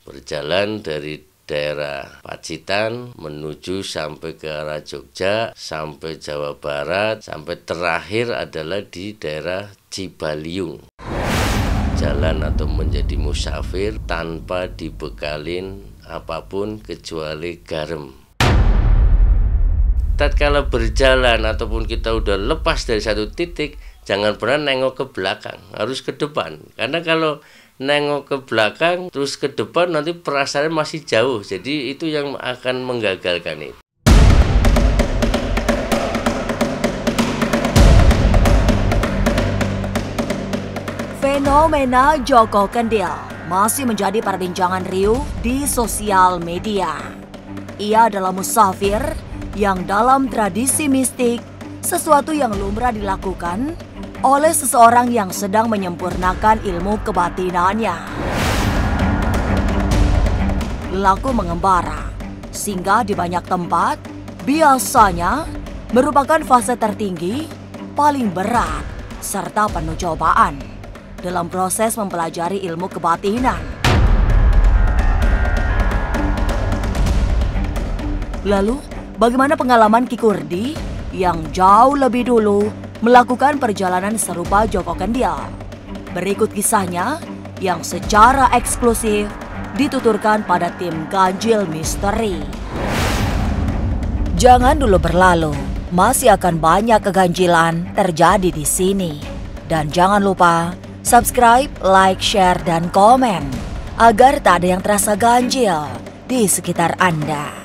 berjalan dari daerah Pacitan menuju sampai ke arah Jogja, sampai Jawa Barat, sampai terakhir adalah di daerah Cibaliung. Jalan atau menjadi musafir tanpa dibekalin apapun kecuali garam. Tatkala berjalan ataupun kita udah lepas dari satu titik, jangan pernah nengok ke belakang, harus ke depan. Karena kalau nengok ke belakang terus ke depan nanti perasaannya masih jauh, jadi itu yang akan menggagalkan itu. Fenomena Joko Kendil masih menjadi perbincangan riuh di sosial media. Ia adalah musafir yang dalam tradisi mistik, sesuatu yang lumrah dilakukan oleh seseorang yang sedang menyempurnakan ilmu kebatinannya. Laku mengembara, singgah di banyak tempat, biasanya merupakan fase tertinggi, paling berat, serta penuh cobaan dalam proses mempelajari ilmu kebatinan. Lalu, bagaimana pengalaman Ki Kurdi yang jauh lebih dulu melakukan perjalanan serupa Joko Kendil? Berikut kisahnya yang secara eksklusif dituturkan pada tim Ganjil Misteri. Jangan dulu berlalu, masih akan banyak keganjilan terjadi di sini. Dan jangan lupa subscribe, like, share, dan komen agar tak ada yang terasa ganjil di sekitar Anda.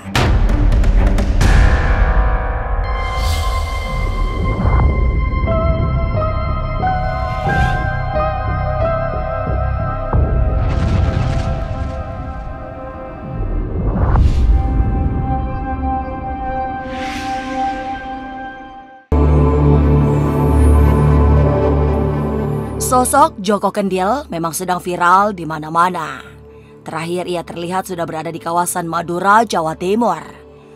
Sosok Joko Kendil memang sedang viral di mana-mana. Terakhir ia terlihat sudah berada di kawasan Madura, Jawa Timur.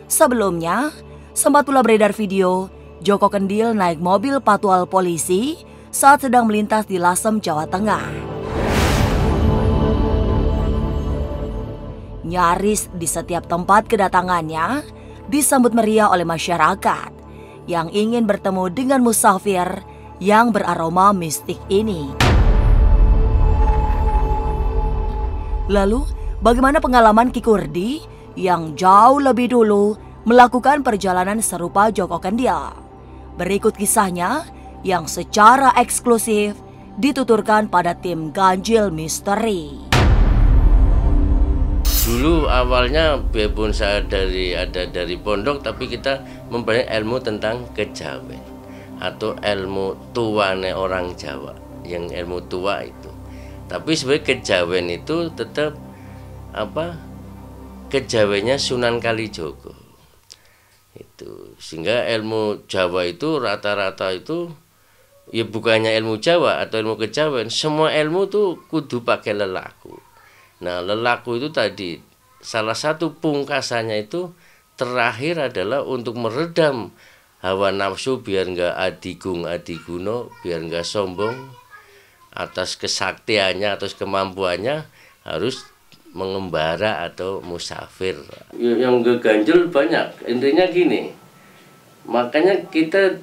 Sebelumnya, sempat pula beredar video Joko Kendil naik mobil patwal polisi saat sedang melintas di Lasem, Jawa Tengah. Nyaris di setiap tempat kedatangannya disambut meriah oleh masyarakat yang ingin bertemu dengan musafir yang beraroma mistik ini. Lalu, bagaimana pengalaman Ki Kurdi yang jauh lebih dulu melakukan perjalanan serupa Joko Kendil? Berikut kisahnya yang secara eksklusif dituturkan pada tim Ganjil Misteri. Dulu awalnya biarpun saya ada dari pondok, tapi kita mempelajari ilmu tentang kejawen atau ilmu tuane orang Jawa, yang ilmu tua itu. Tapi sebenarnya kejawen itu tetap kejawennya Sunan Kalijogo itu, sehingga ilmu Jawa itu rata-rata itu ya bukannya ilmu Jawa atau ilmu kejawen, semua ilmu tuh kudu pakai lelaku. Nah, lelaku itu tadi salah satu pungkasannya itu terakhir adalah untuk meredam hawa nafsu biar nggak adigung adiguno, biar nggak sombong atas kesaktiannya, atas kemampuannya, harus mengembara atau musafir. Yang ganjil banyak, intinya gini, makanya kita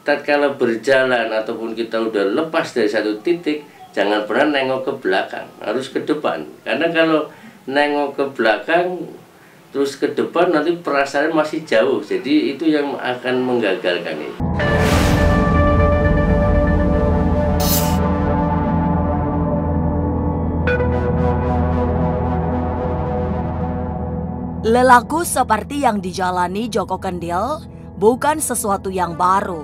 tatkala berjalan ataupun kita udah lepas dari satu titik, jangan pernah nengok ke belakang, harus ke depan. Karena kalau nengok ke belakang terus ke depan nanti perasaannya masih jauh, jadi itu yang akan menggagalkan itu. Lelaku seperti yang dijalani Joko Kendil bukan sesuatu yang baru,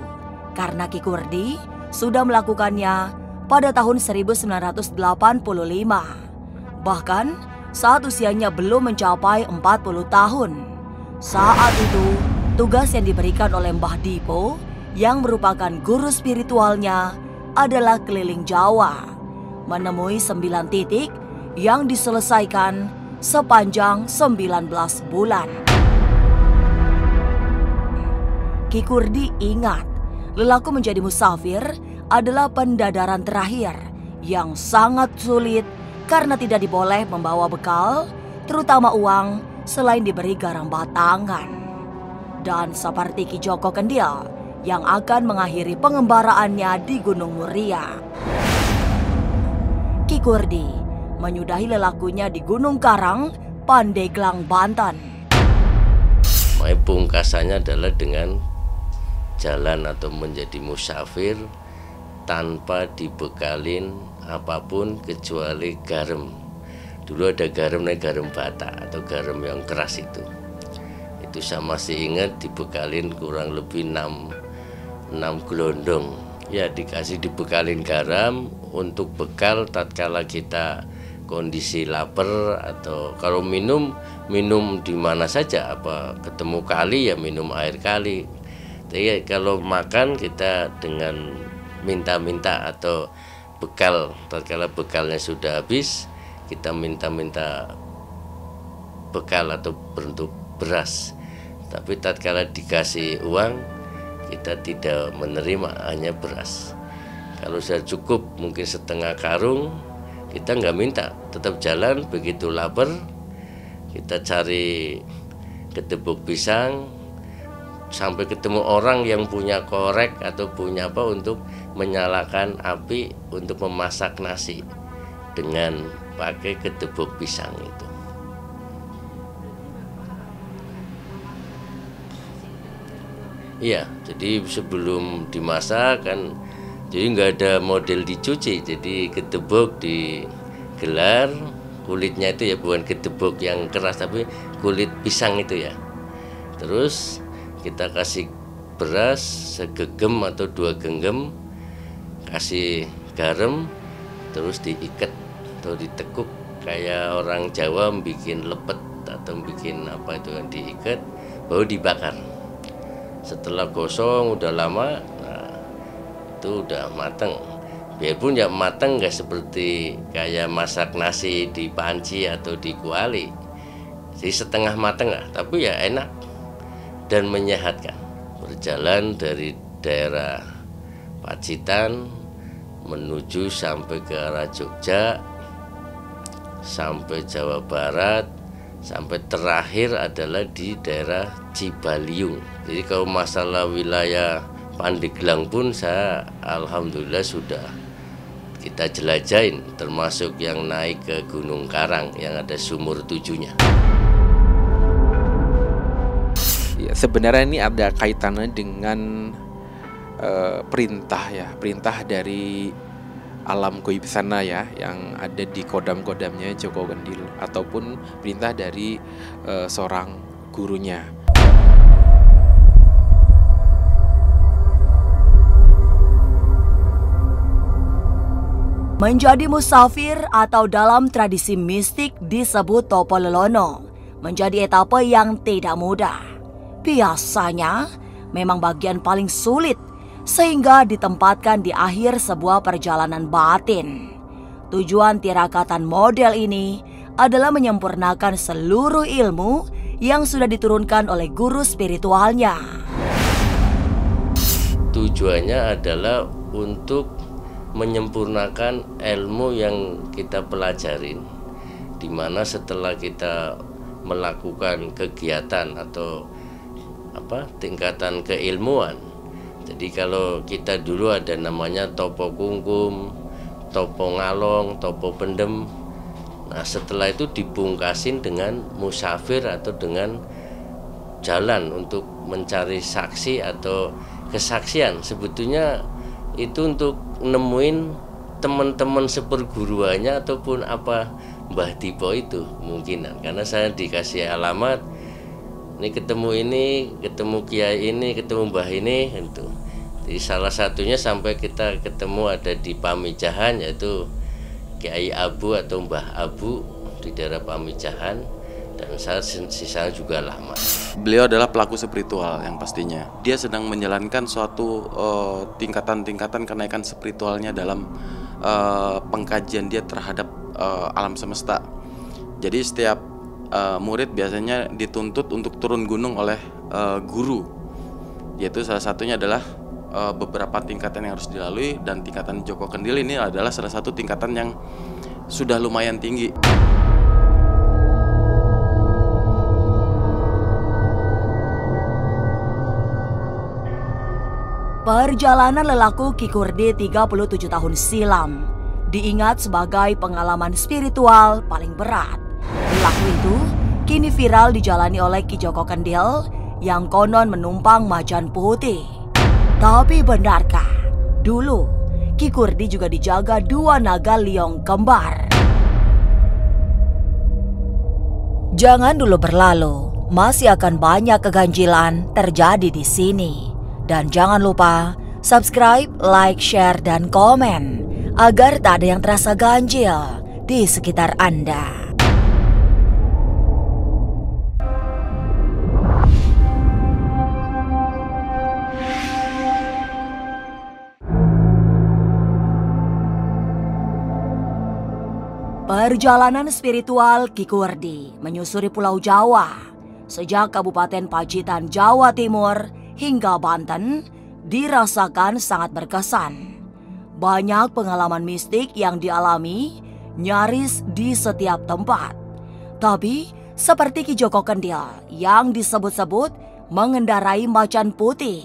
karena Ki Kurdi sudah melakukannya pada tahun 1985. Bahkan saat usianya belum mencapai 40 tahun. Saat itu, tugas yang diberikan oleh Mbah Dipo yang merupakan guru spiritualnya adalah keliling Jawa, menemui 9 titik yang diselesaikan sepanjang 19 bulan. Ki Kurdi ingat, lelaku menjadi musafir adalah pendadaran terakhir yang sangat sulit karena tidak diboleh membawa bekal, terutama uang, selain diberi garam batangan. Dan seperti Ki Joko Kendil yang akan mengakhiri pengembaraannya di Gunung Muria, Ki Kurdi menyudahi lelakunya di Gunung Karang, Pandeglang, Banten. Pungkasannya adalah dengan jalan atau menjadi musafir tanpa dibekalin apapun kecuali garam. Dulu ada garam, garam bata atau garam yang keras itu. Itu saya masih ingat dibekalin kurang lebih 6 gelondong. Ya, dibekalin garam untuk bekal tatkala kita kondisi lapar, atau kalau minum di mana saja, apa ketemu kali ya minum air kali. Tapi kalau makan kita dengan minta-minta atau bekal, tatkala bekalnya sudah habis kita minta-minta bekal atau bentuk beras. Tapi tatkala dikasih uang kita tidak menerima, hanya beras. Kalau sudah cukup mungkin setengah karung, kita nggak minta, tetap jalan. Begitu lapar kita cari ketebok pisang sampai ketemu orang yang punya korek atau punya apa untuk menyalakan api untuk memasak nasi dengan pakai ketebok pisang itu. Iya, jadi sebelum dimasak kan, jadi nggak ada model dicuci, jadi ketebok digelar, kulitnya itu ya bukan ketebok yang keras tapi kulit pisang itu ya. Terus kita kasih beras segegem atau 2 genggam, kasih garam, terus diikat atau ditekuk kayak orang Jawa bikin lepet atau bikin apa itu yang diikat, baru dibakar. Setelah gosong udah lama, nah, itu udah mateng. Biarpun ya mateng nggak seperti kayak masak nasi di panci atau di kuali, jadi setengah mateng lah, tapi ya enak dan menyehatkan. Berjalan dari daerah Pacitan menuju sampai ke arah Jogja, sampai Jawa Barat, sampai terakhir adalah di daerah Cibaliung. Jadi kalau masalah wilayah Pandeglang pun saya alhamdulillah sudah kita jelajahin, termasuk yang naik ke Gunung Karang yang ada sumur 7-nya. Ya, sebenarnya ini ada kaitannya dengan perintah ya, perintah dari alam goib sana ya, yang ada di kodam-kodamnya Joko Kendil, ataupun perintah dari seorang gurunya. Menjadi musafir atau dalam tradisi mistik disebut Topo Lelono menjadi etape yang tidak mudah. Biasanya memang bagian paling sulit, sehingga ditempatkan di akhir sebuah perjalanan batin. Tujuan tirakatan model ini adalah menyempurnakan seluruh ilmu yang sudah diturunkan oleh guru spiritualnya. Tujuannya adalah untuk menyempurnakan ilmu yang kita pelajarin, di mana setelah kita melakukan kegiatan atau tingkatan keilmuan. Jadi kalau kita dulu ada namanya topo kungkum, topo ngalong, topo pendem. Nah setelah itu dibungkasin dengan musafir atau dengan jalan untuk mencari saksi atau kesaksian. Sebetulnya itu untuk nemuin teman-teman seperguruannya ataupun apa Mbah Dipo itu kemungkinan. Karena saya dikasih alamat, ini, ketemu kiai ini, ketemu mbah ini itu. Jadi salah satunya sampai kita ketemu ada di Pamijahan, yaitu Kiai Abu atau Mbah Abu di daerah Pamijahan, dan saya sisanya juga lama. Beliau adalah pelaku spiritual yang pastinya. Dia sedang menjalankan suatu tingkatan-tingkatan kenaikan spiritualnya dalam pengkajian dia terhadap alam semesta. Jadi setiap murid biasanya dituntut untuk turun gunung oleh guru, yaitu salah satunya adalah beberapa tingkatan yang harus dilalui, dan tingkatan Joko Kendil ini adalah salah satu tingkatan yang sudah lumayan tinggi. Perjalanan lelaku Ki Kurdi 37 tahun silam diingat sebagai pengalaman spiritual paling berat. Lelaku itu kini viral dijalani oleh Ki Joko Kendil yang konon menumpang macan putih. Tapi benarkah dulu Ki Kurdi juga dijaga 2 naga liong kembar? Jangan dulu berlalu, masih akan banyak keganjilan terjadi di sini. Dan jangan lupa subscribe, like, share, dan komen agar tak ada yang terasa ganjil di sekitar Anda. Perjalanan spiritual Ki Kurdi menyusuri Pulau Jawa sejak Kabupaten Pacitan, Jawa Timur hingga Banten dirasakan sangat berkesan. Banyak pengalaman mistik yang dialami nyaris di setiap tempat. Tapi seperti Ki Joko Kendil yang disebut-sebut mengendarai macan putih,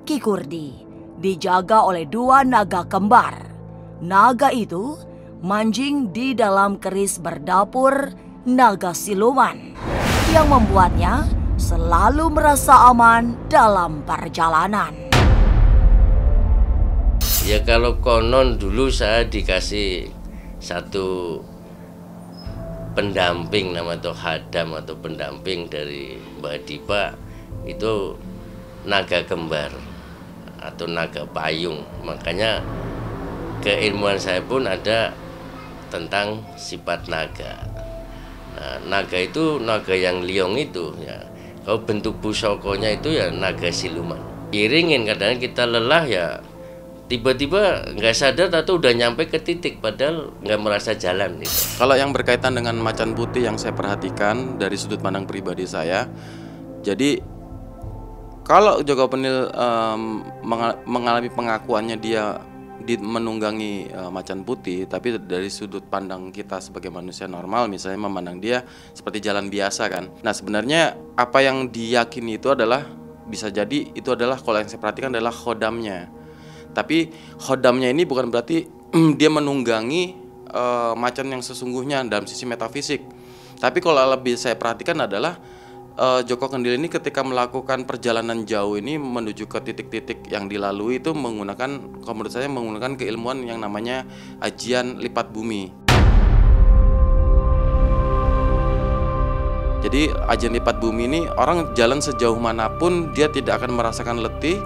Ki Kurdi dijaga oleh 2 naga kembar. Naga itu manjing di dalam keris berdapur naga siluman yang membuatnya selalu merasa aman dalam perjalanan. Ya kalau konon dulu saya dikasih satu pendamping nama atau hadam atau pendamping dari Mbak Dipa, itu naga kembar atau naga payung. Makanya keilmuan saya pun ada tentang sifat naga. Nah, naga itu naga yang liong itu ya. Kalau bentuk pusokonya itu ya naga siluman. Iringin kadang kita lelah ya tiba-tiba nggak sadar atau udah nyampe ke titik padahal nggak merasa jalan gitu. Kalau yang berkaitan dengan macan putih yang saya perhatikan dari sudut pandang pribadi saya, jadi kalau Joko Pendil mengalami pengakuannya dia menunggangi macan putih, tapi dari sudut pandang kita sebagai manusia normal misalnya memandang dia seperti jalan biasa kan. Nah sebenarnya apa yang diyakini itu adalah bisa jadi itu adalah, kalau yang saya perhatikan adalah khodamnya. Tapi khodamnya ini bukan berarti dia menunggangi macan yang sesungguhnya dalam sisi metafisik. Tapi kalau lebih saya perhatikan adalah Joko Kendil ini ketika melakukan perjalanan jauh ini menuju ke titik-titik yang dilalui itu menggunakan, kalau menurut saya menggunakan keilmuan yang namanya ajian lipat bumi. Jadi ajian lipat bumi ini orang jalan sejauh manapun dia tidak akan merasakan letih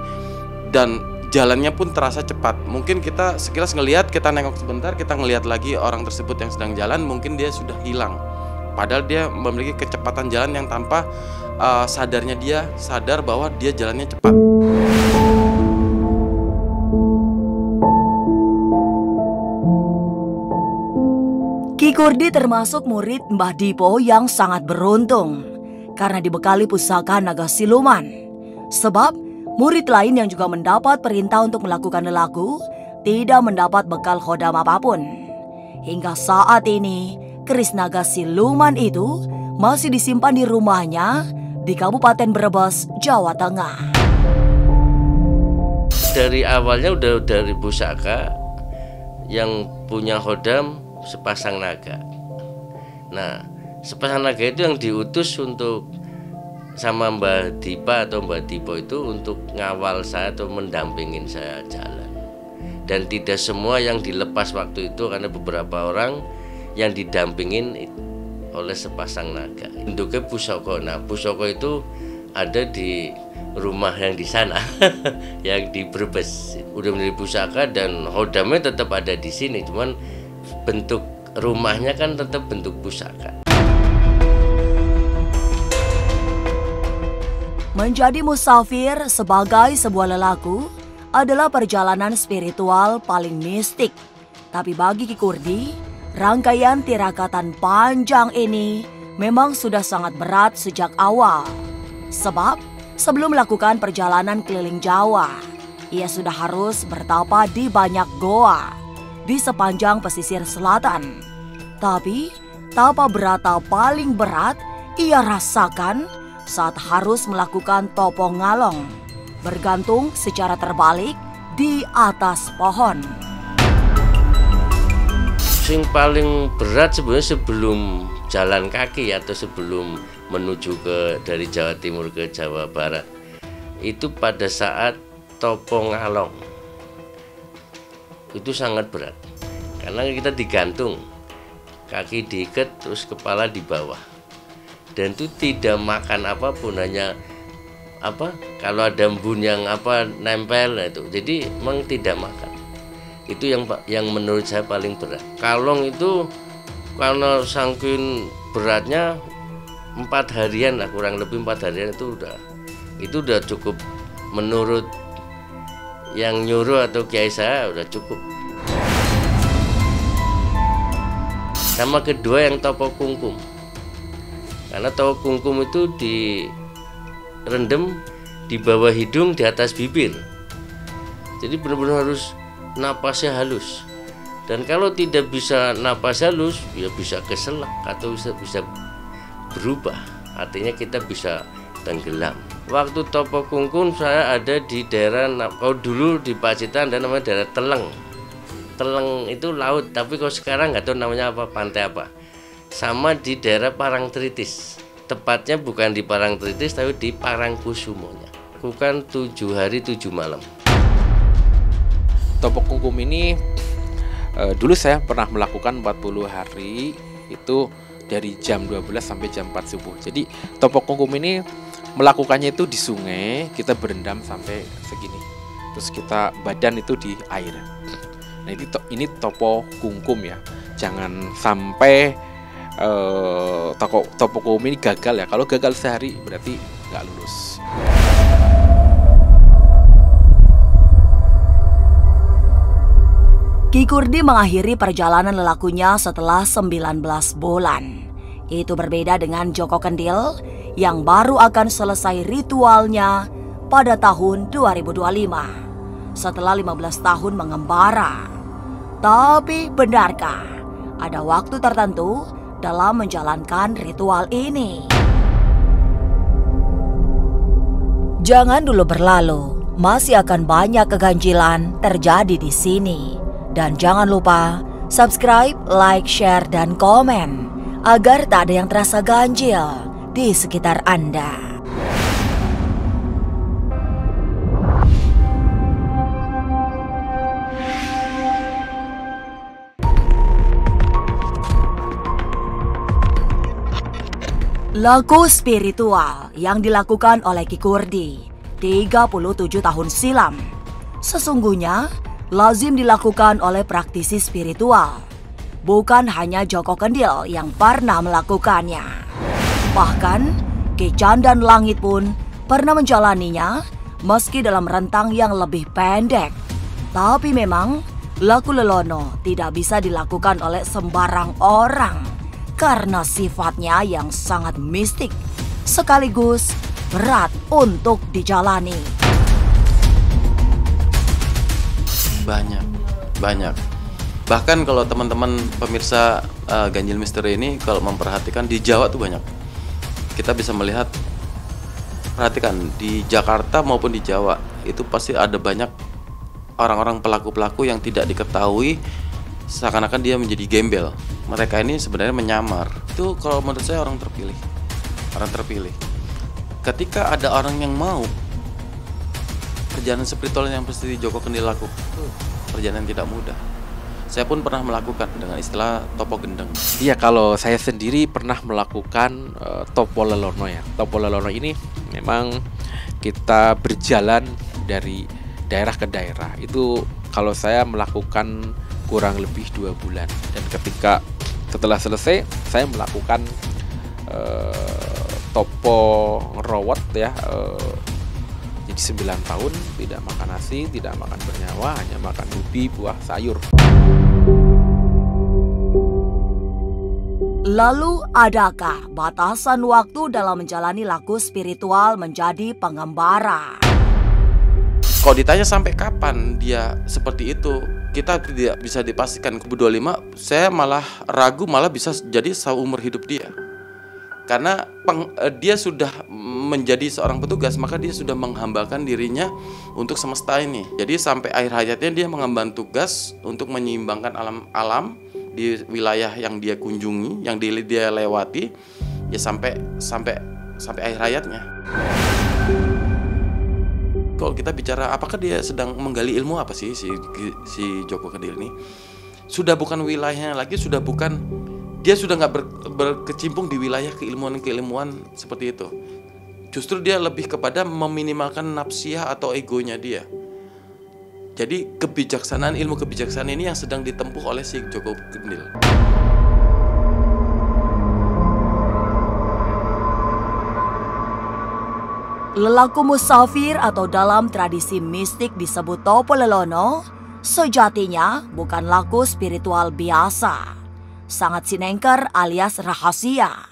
dan jalannya pun terasa cepat. Mungkin kita sekilas ngelihat, kita nengok sebentar, kita ngelihat lagi orang tersebut yang sedang jalan, mungkin dia sudah hilang. Padahal dia memiliki kecepatan jalan yang tanpa sadarnya dia sadar bahwa dia jalannya cepat. Ki Kurdi termasuk murid Mbah Dipo yang sangat beruntung karena dibekali pusaka naga siluman. Sebab murid lain yang juga mendapat perintah untuk melakukan lelaku tidak mendapat bekal khodam apapun. Hingga saat ini keris naga siluman itu masih disimpan di rumahnya di Kabupaten Brebes, Jawa Tengah. Dari awalnya udah dari pusaka yang punya khodam sepasang naga. Nah, sepasang naga itu yang diutus untuk sama Mbak Dipa atau Mbak Dipo itu untuk ngawal saya atau mendampingin saya jalan. Dan tidak semua yang dilepas waktu itu karena beberapa orang yang didampingin oleh sepasang naga. Bentuknya pusoko. Nah, pusoko itu ada di rumah yang di sana, yang di Brebes. Udah menjadi pusaka dan khodamnya tetap ada di sini, cuman bentuk rumahnya kan tetap bentuk pusaka. Menjadi musafir sebagai sebuah lelaku adalah perjalanan spiritual paling mistik. Tapi bagi Ki Kurdi, rangkaian tirakatan panjang ini memang sudah sangat berat sejak awal. Sebab sebelum melakukan perjalanan keliling Jawa, ia sudah harus bertapa di banyak goa di sepanjang pesisir selatan Tapi tapa berata paling berat ia rasakan saat harus melakukan topo ngalong, bergantung secara terbalik di atas pohon. Sing paling berat sebenarnya sebelum jalan kaki atau sebelum menuju dari Jawa Timur ke Jawa Barat, itu pada saat topo ngalong. Itu sangat berat karena kita digantung, kaki diikat, terus kepala di bawah, dan itu tidak makan apapun, hanya kalau ada embun yang nempel itu, jadi memang tidak makan. Itu yang menurut saya paling berat. Kalong itu karena saking beratnya 4 harian lah, kurang lebih 4 harian itu udah cukup. Menurut yang nyuruh atau kiai saya udah cukup. Sama kedua yang topo kungkum, karena topo kungkum itu direndam di bawah hidung, di atas bibir, jadi benar-benar harus napasnya halus. Dan kalau tidak bisa napas halus, ya bisa keselak atau bisa berubah, artinya kita bisa tenggelam. Waktu topo kungkum saya ada di daerah, dulu di Pacitan ada namanya daerah Teleng. Teleng itu laut, tapi kalau sekarang nggak tahu namanya apa, pantai apa. Sama di daerah Parangtritis, tepatnya bukan di Parangtritis tapi di Parangkusumonya. Bukan 7 hari 7 malam. Topo kungkum ini dulu saya pernah melakukan 40 hari itu dari jam 12 sampai jam 4 subuh. Jadi topo kungkum ini melakukannya itu di sungai, kita berendam sampai segini. Terus kita badan itu di air. Nah ini topo kungkum ya. Jangan sampai topo kungkum ini gagal ya. Kalau gagal sehari berarti nggak lulus. Ki Kurdi mengakhiri perjalanan lelakunya setelah 19 bulan. Itu berbeda dengan Joko Kendil yang baru akan selesai ritualnya pada tahun 2025 setelah 15 tahun mengembara. Tapi benarkah ada waktu tertentu dalam menjalankan ritual ini? Jangan dulu berlalu, masih akan banyak keganjilan terjadi di sini. Dan jangan lupa subscribe, like, share, dan komen agar tak ada yang terasa ganjil di sekitar Anda. Laku spiritual yang dilakukan oleh Ki Kurdi 37 tahun silam sesungguhnya lazim dilakukan oleh praktisi spiritual. Bukan hanya Joko Kendil yang pernah melakukannya. Bahkan Ki Candan Langit pun pernah menjalaninya meski dalam rentang yang lebih pendek. Tapi memang laku lelono tidak bisa dilakukan oleh sembarang orang karena sifatnya yang sangat mistik sekaligus berat untuk dijalani. Banyak. Bahkan kalau teman-teman pemirsa Ganjil Misteri ini kalau memperhatikan di Jawa tuh banyak. Kita bisa melihat, perhatikan di Jakarta maupun di Jawa itu pasti ada banyak orang-orang pelaku-pelaku yang tidak diketahui, seakan-akan dia menjadi gembel. Mereka ini sebenarnya menyamar. Itu kalau menurut saya orang terpilih. Ketika ada orang yang mau perjalanan spiritual yang pasti Joko Kendil lakukan, itu perjalanan tidak mudah. Saya pun pernah melakukan dengan istilah topo gendeng. Iya, kalau saya sendiri pernah melakukan topo lelono ya. Topo lelono ini memang kita berjalan dari daerah ke daerah. Itu kalau saya melakukan kurang lebih 2 bulan. Dan ketika setelah selesai saya melakukan topo ngerowot ya. Jadi 9 tahun tidak makan nasi, tidak makan bernyawa, hanya makan ubi, buah, sayur. Lalu adakah batasan waktu dalam menjalani laku spiritual menjadi pengembara? Kalau ditanya sampai kapan dia seperti itu, kita tidak bisa dipastikan. Kubu 25 saya malah ragu, malah bisa jadi seumur hidup dia. Karena dia sudah menjadi seorang petugas, maka dia sudah menghambakan dirinya untuk semesta ini. Jadi sampai akhir hayatnya dia mengemban tugas untuk menyeimbangkan alam di wilayah yang dia kunjungi, yang dia lewati, ya sampai akhir hayatnya. Kalau kita bicara apakah dia sedang menggali ilmu apa sih si Joko Kendil ini, sudah bukan wilayahnya lagi, dia sudah nggak berkecimpung di wilayah keilmuan seperti itu. Justru dia lebih kepada meminimalkan nafsiyah atau egonya dia. Jadi ilmu kebijaksanaan ini yang sedang ditempuh oleh si Joko Kendil. Lelaku musafir atau dalam tradisi mistik disebut Topo Lelono sejatinya bukan laku spiritual biasa. Sangat sinengker alias rahasia.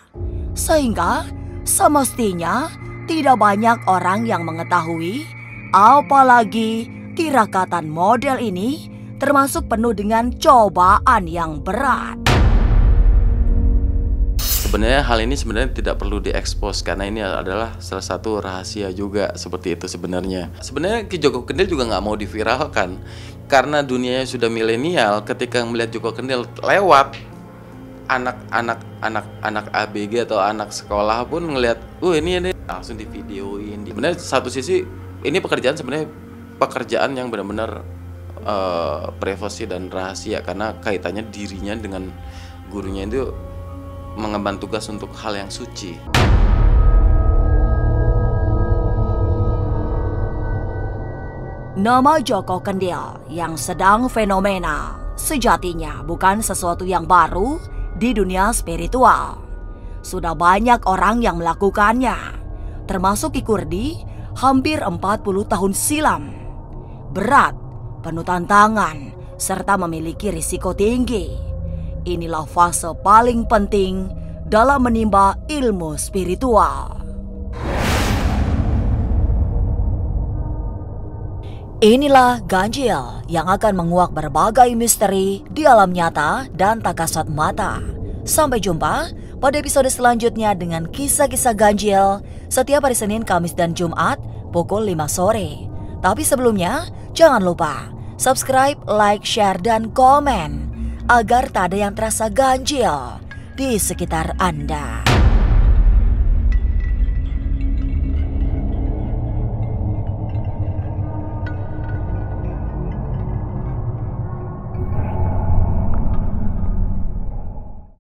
Sehingga semestinya tidak banyak orang yang mengetahui, apalagi tirakatan model ini termasuk penuh dengan cobaan yang berat. Sebenarnya hal ini tidak perlu diekspos karena ini adalah salah satu rahasia juga seperti itu sebenarnya. Sebenarnya Ki Joko Kendil juga nggak mau diviralkan karena dunianya sudah milenial. Ketika melihat Joko Kendil lewat, anak ABG atau anak sekolah pun ngelihat, ini langsung divideoin. Sebenarnya satu sisi ini pekerjaan yang benar-benar privasi dan rahasia karena kaitannya dirinya dengan gurunya itu mengemban tugas untuk hal yang suci. Nama Joko Kendil yang sedang fenomena sejatinya bukan sesuatu yang baru di dunia spiritual. Sudah banyak orang yang melakukannya, termasuk Ki Kurdi hampir 40 tahun silam. Berat, penuh tantangan, serta memiliki risiko tinggi. Inilah fase paling penting dalam menimba ilmu spiritual. Inilah ganjil yang akan menguak berbagai misteri di alam nyata dan tak kasat mata. Sampai jumpa pada episode selanjutnya dengan kisah-kisah ganjil setiap hari Senin, Kamis, dan Jumat pukul 5 sore. Tapi sebelumnya, jangan lupa subscribe, like, share, dan komen agar tak ada yang terasa ganjil di sekitar Anda.